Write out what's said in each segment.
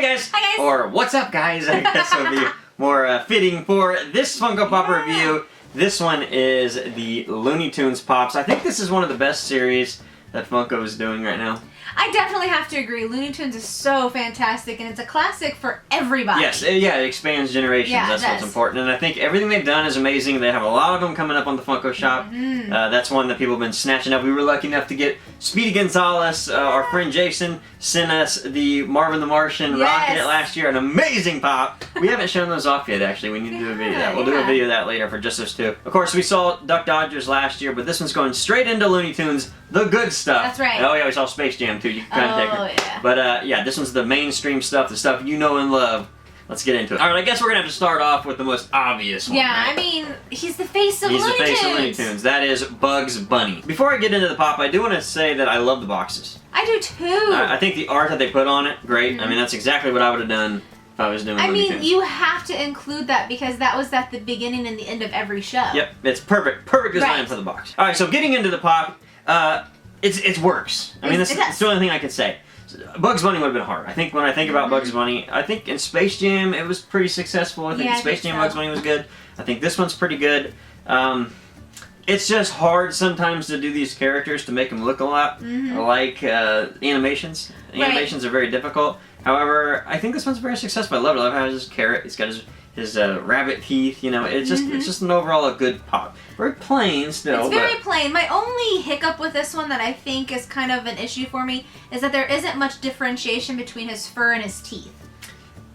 guys! Hi guys! Or what's up guys, I guess would be more fitting for this Funko Pop review. This one is the Looney Tunes Pops. I think this is one of the best series that Funko is doing right now. I definitely have to agree. Looney Tunes is so fantastic, and it's a classic for everybody. Yes, yeah, it expands generations. Yeah, That's what's important. And I think everything they've done is amazing. They have a lot of them coming up on the Funko Shop. That's one that people have been snatching up. We were lucky enough to get Speedy Gonzales. Our friend Jason sent us the Marvin the Martian Rocket last year. An amazing pop. We haven't shown those off yet, actually. We need to do a video of that. We'll do a video of that later for just those two. Of course, we saw Duck Dodgers last year, but this one's going straight into Looney Tunes, the good stuff. That's right. And, oh yeah, we saw Space Jam too. You can kind of take it. Yeah. But yeah, this one's the mainstream stuff, the stuff you know and love. Let's get into it. Alright, I guess we're going to have to start off with the most obvious one, Yeah, right? I mean, he's the face of Looney Tunes. He's the face of Looney Tunes. That is Bugs Bunny. Before I get into the pop, I do want to say that I love the boxes. I do too. I think the art that they put on it, great. I mean, that's exactly what I would have done if I was doing Looney Tunes. You have to include that because that was at the beginning and the end of every show. Yep, it's perfect. Perfect design for the box. Alright, so getting into the pop, it works. I mean, it's the only thing I can say. Bugs Bunny would have been hard. I think when I think about Bugs Bunny, I think in Space Jam it was pretty successful. I think in Space Jam Bugs Bunny was good. I think this one's pretty good. It's just hard sometimes to do these characters to make them look a lot like animations. Animations are very difficult. However, I think this one's very successful. I love it. I love how his carrot, he's got his rabbit teeth. You know, it's just an overall a good pop. Very plain still. It's very plain. My only hiccup with this one that I think is kind of an issue for me is that there isn't much differentiation between his fur and his teeth.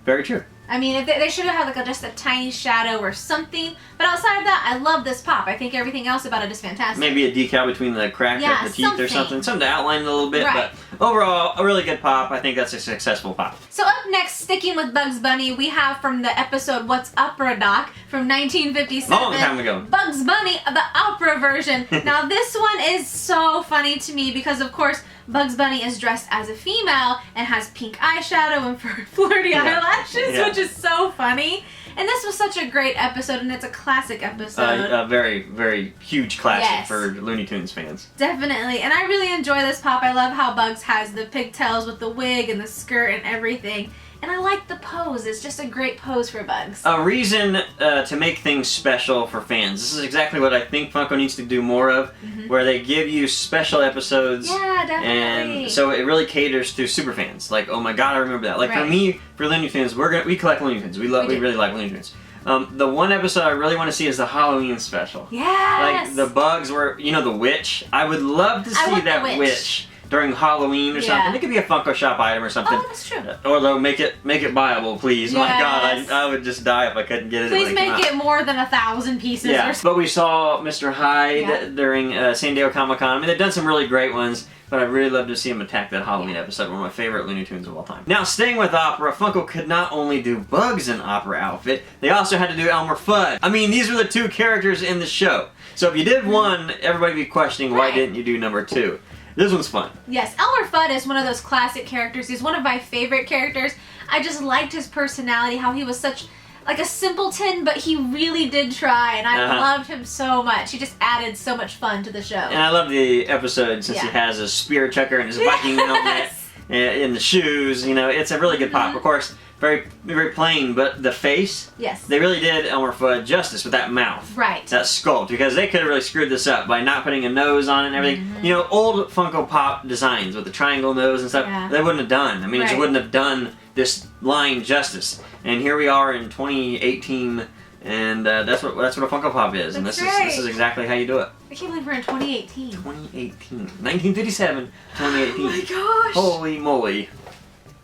Very true. I mean, if they should have had like just a tiny shadow or something. But outside of that, I love this pop. I think everything else about it is fantastic. Maybe a decal between the crack of the teeth or something. Something to outline it a little bit. Right. But overall, a really good pop. I think that's a successful pop. So up next, sticking with Bugs Bunny, we have from the episode What's Opera Doc from 1957. Long time ago. Bugs Bunny, the opera version. Now this one is so funny to me because of course Bugs Bunny is dressed as a female and has pink eyeshadow and flirty eyelashes, which is so funny. And this was such a great episode, and it's a classic episode. A very, very huge classic for Looney Tunes fans. Definitely, and I really enjoy this pop. I love how Bugs has the pigtails with the wig and the skirt and everything. And I like the pose. It's just a great pose for Bugs. A reason to make things special for fans. This is exactly what I think Funko needs to do more of, where they give you special episodes. Yeah, definitely. And so it really caters to super fans. Like, oh my god, I remember that. Like for me, for Looney Tunes, we collect Looney Tunes. We really like Looney Tunes. The one episode I really want to see is the Halloween special. Yes. Like the Bugs were, you know, the witch. I would love to see that witch during Halloween or something. It could be a Funko Shop item or something. Oh, that's true. Or they'll make it buyable, please. My god, I would just die if I couldn't get it. Please make it more than 1,000 pieces. Yeah, but we saw Mr. Hyde during San Diego Comic-Con. I mean, they've done some really great ones, but I'd really love to see him attack that Halloween episode, one of my favorite Looney Tunes of all time. Now, staying with opera, Funko could not only do Bugs in opera outfit, they also had to do Elmer Fudd. I mean, these were the two characters in the show. So if you did one, everybody would be questioning why didn't you do number two. This one's fun. Yes, Elmer Fudd is one of those classic characters. He's one of my favorite characters. I just liked his personality, how he was such like a simpleton, but he really did try, and I loved him so much. He just added so much fun to the show. And I love the episode since he has a spear chucker and his Viking helmet and the shoes. You know, it's a really good pop. Of course, very, very plain, but the face, they really did Elmer Fudd justice with that mouth. Right. That sculpt, because they could have really screwed this up by not putting a nose on it and everything. You know, old Funko Pop designs with the triangle nose and stuff, they wouldn't have done. I mean, it just wouldn't have done this line justice. And here we are in 2018, and that's what a Funko Pop is. And this is exactly how you do it. I can't believe we're in 2018. 2018. 1957, 2018. Oh my gosh. Holy moly.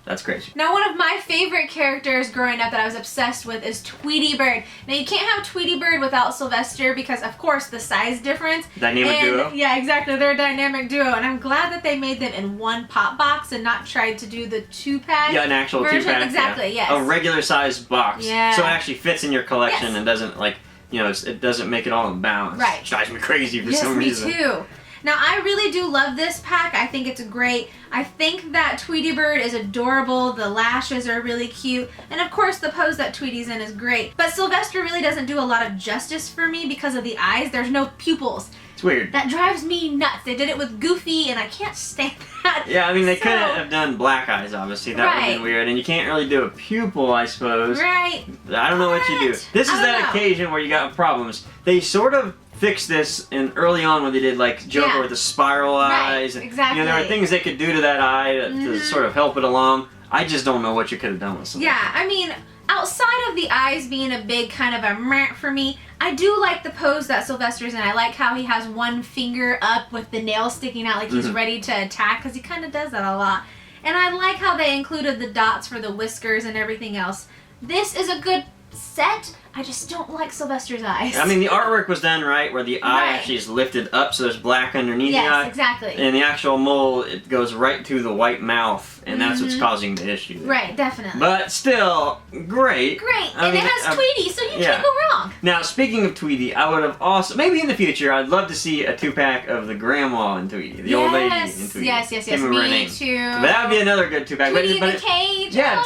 That's crazy. Now, one of my favorite characters growing up that I was obsessed with is Tweety Bird. Now, you can't have Tweety Bird without Sylvester because, of course, the size difference. Dynamic duo? Yeah, exactly. They're a dynamic duo, and I'm glad that they made them in one pop box and not tried to do the two-pack. Yeah, an actual two-pack. Exactly, yes. A regular-sized box. Yeah. So it actually fits in your collection and doesn't, like, you know, it doesn't make it all imbalanced. Right. It drives me crazy for some reason. Yes, me too. Now, I really do love this pack. I think it's great. I think that Tweety Bird is adorable. The lashes are really cute. And of course, the pose that Tweety's in is great. But Sylvester really doesn't do a lot of justice for me because of the eyes. There's no pupils. It's weird. That drives me nuts. They did it with Goofy, and I can't stand that. Yeah, I mean, they couldn't have done black eyes, obviously. That would have been weird. And you can't really do a pupil, I suppose. Right. I don't know what you do. This is that occasion where you got problems. They sort of fixed this in early on when they did like Joker with the spiral eyes. And, exactly. You know, there were things they could do to that eye to sort of help it along. I just don't know what you could have done with something. Yeah, I mean, outside of the eyes being a big kind of a meh for me, I do like the pose that Sylvester's in. I like how he has one finger up with the nail sticking out like he's ready to attack, because he kind of does that a lot. And I like how they included the dots for the whiskers and everything else. This is a good set. I just don't like Sylvester's eyes. I mean, the artwork was done right, where the eye actually is lifted up, so there's black underneath the eye. Yes, exactly. And the actual mole, it goes right to the white mouth, and that's what's causing the issue there. Right, definitely. But still, great. Great, and it has Tweety, so you can't go wrong. Now, speaking of Tweety, I would have also, maybe in the future, I'd love to see a 2-pack of the grandma in Tweety, the old lady in Tweety. Yes, Can't remember her name. too. But that would be another good 2-pack. Tweety in the cage. Yeah,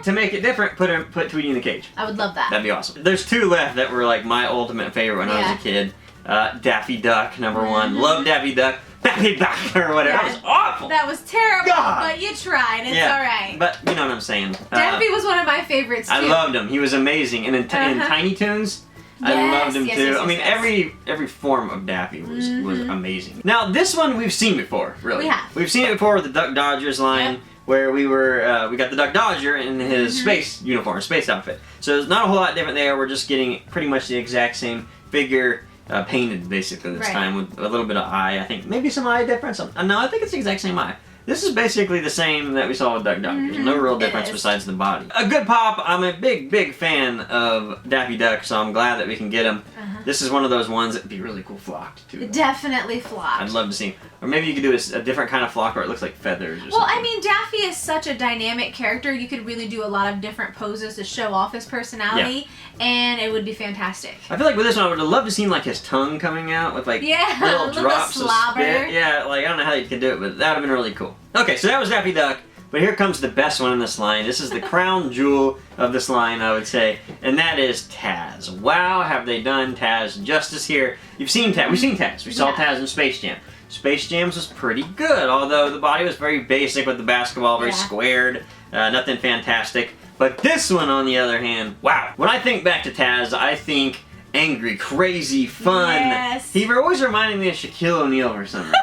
to make it different, put Tweety in the cage. I would love that. That'd be awesome. There's 2 left that were like my ultimate favorite when I was a kid. Daffy Duck, number 1. Love Daffy Duck. Daffy Duck or whatever. That was awful. That was terrible, but you tried. It's alright. But you know what I'm saying. Daffy was one of my favorites too. I loved him. He was amazing. And in Tiny Toons, I loved him too. I mean, every form of Daffy was amazing. Now, this one we've seen before, really. We have. We've seen it before with the Duck Dodgers line. Where we got the Duck Dodger in his space uniform, space outfit. So there's not a whole lot different there. We're just getting pretty much the exact same figure painted basically this time with a little bit of eye. I think maybe some eye difference. No, I think it's the exact same eye. This is basically the same that we saw with Duck Dodgers. No real difference besides the body. A good pop. I'm a big fan of Daffy Duck, so I'm glad that we can get him. This is one of those ones that'd be really cool flocked too. Definitely flocked. I'd love to see him. Or maybe you could do a different kind of flock where it looks like feathers or something. Well, I mean, Daffy is such a dynamic character. You could really do a lot of different poses to show off his personality, and it would be fantastic. I feel like with this one, I would have loved to see like his tongue coming out with like little drops of spit. Yeah, like I don't know how you could do it, but that would have been really cool. Okay, so that was Daffy Duck. But here comes the best one in this line. This is the crown jewel of this line, I would say, and that is Taz. Wow, have they done Taz justice here. You've seen Taz. We've seen Taz. We saw Taz in Space Jam. Space Jam's was pretty good, although the body was very basic with the basketball, very squared, nothing fantastic. But this one, on the other hand, wow. When I think back to Taz, I think angry, crazy, fun. Yes. He always reminded me of Shaquille O'Neal or something.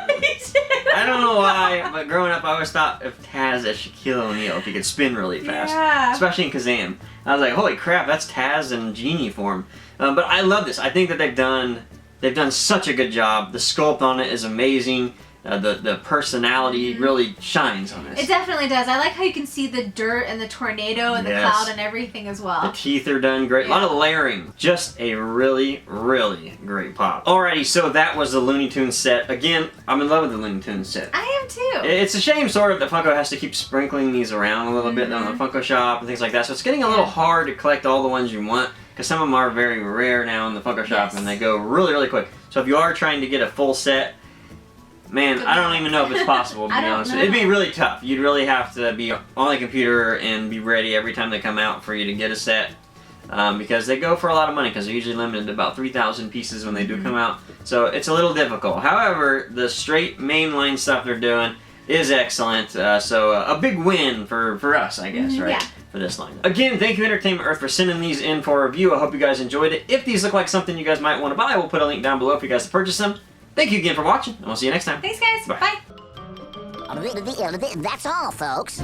I don't know why, but growing up I always thought of Taz as Shaquille O'Neal, if he could spin really fast. Yeah. Especially in Kazam. I was like, holy crap, that's Taz in genie form. But I love this. I think that they've done such a good job. The sculpt on it is amazing. The personality really shines on this. It definitely does. I like how you can see the dirt and the tornado and the cloud and everything as well. The teeth are done great. A lot of layering. Just a really, really great pop. Alrighty, so that was the Looney Tunes set. Again, I'm in love with the Looney Tunes set. I am too. It's a shame sort of that Funko has to keep sprinkling these around a little bit on the Funko shop and things like that. So it's getting a little hard to collect all the ones you want, because some of them are very rare now in the Funko shop and they go really, really quick. So if you are trying to get a full set, man, I don't even know if it's possible, to be honest with you. It'd be really tough. You'd really have to be on the computer and be ready every time they come out for you to get a set. Because they go for a lot of money, because they're usually limited to about 3,000 pieces when they do come out. So it's a little difficult. However, the straight mainline stuff they're doing is excellent. So a big win for us, I guess, right? Yeah. For this line. Again, thank you Entertainment Earth for sending these in for review. I hope you guys enjoyed it. If these look like something you guys might want to buy, we'll put a link down below for you guys to purchase them. Thank you again for watching, and we'll see you next time. Thanks, guys. Bye. Bye. That's all, folks.